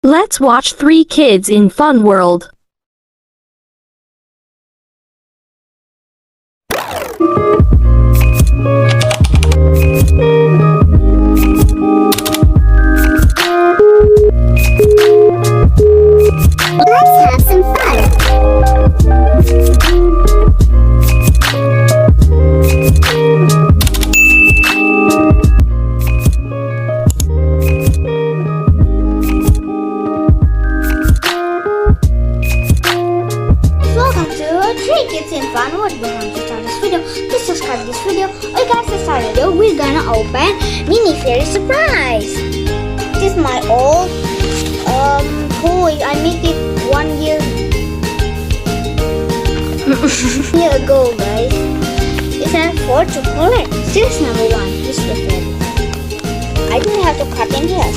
Let's watch 3 kids in Fun World. Let's have some fun. Welcome to 3 Kids in Fun World. We're going to start this video. Please subscribe this video. Okay guys, let's start the video. We're gonna open mini fairy surprise. This is my old toy. I made it 1 year ago, guys. It has 4 chocolate. This is number 1. This is the fairy. I didn't have to cut in here.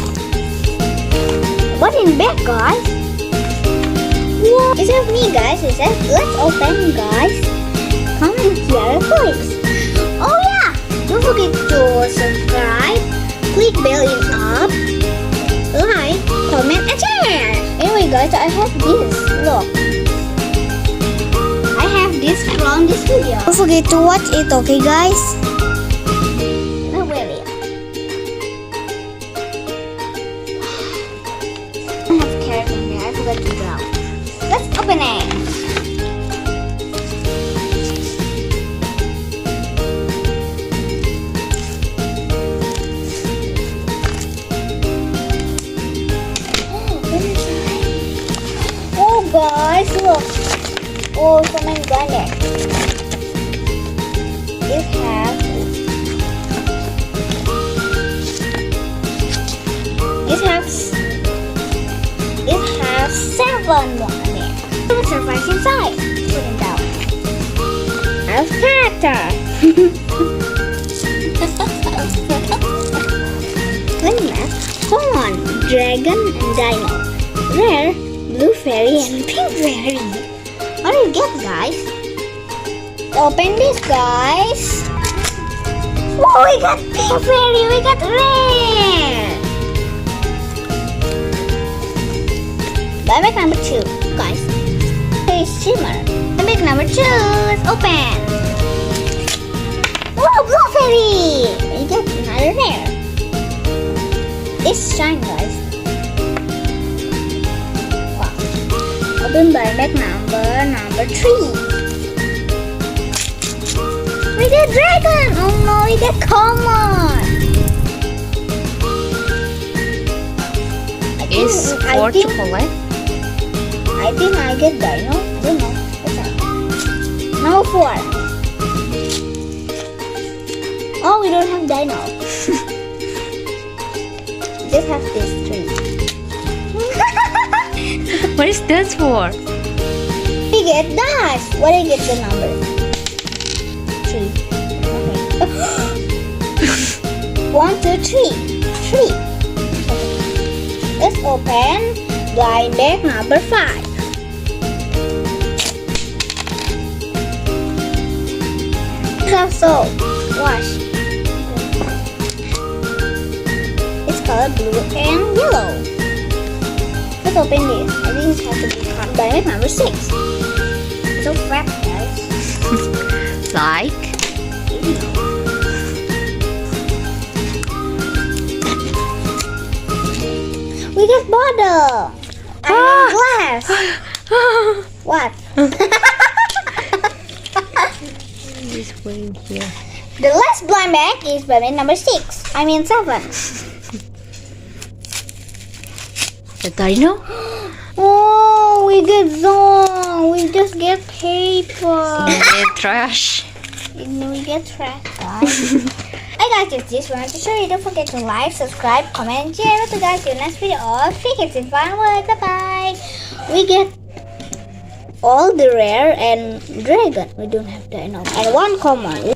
What in back, guys? Whoa. It says me, guys. It says let's open, guys. Comment here, please. Oh yeah! Don't forget to subscribe. Click bell in up. Like, comment, and share. Anyway, guys, I have this. Look, I have this from this video. Don't forget to watch it, okay, guys? No, really. I have carrot in there. I forgot to draw. Let's open it. Guys, look. Oh, so many garlic. It has 7 more in it. What's surprise inside? Put it down. I have character. Hold on. Dragon and dino. Rare. Blue fairy and pink fairy. What do you get, guys? Open this, guys. Whoa, we got pink fairy. We got rare. Bag number 2, guys. Hey, shimmer. Bag number 2 is open. Whoa, blue fairy. We got another rare. It's shine, guys. Open by bag number 3. We get dragon. Oh no, we get common. Is 4 chocolate? I think I get dino. I don't know. What's that? No 4. Oh, we don't have dino. Just have this 3. What is this for? We get dash. What do you get the number? 3. Okay. 1, 2, 3. 3. Okay. Let's open blind bag number 5. So wash. It's color blue and yellow. Let's open this. I think it has to be cut by number 6. It's so fat, guys. Like? We get bottle. And glass. What? This way here. The last blind bag is by number 6. I mean 7. The dino? Oh, we get zone. We just get paper. We get trash. And we get trash, guys. Hi guys, it's this one to show you. Don't forget to like, subscribe, comment, and share. So guys, see you next video of 3 Kids in Fun World. Bye bye. We get all the rare and dragon. We don't have dino and 1 common.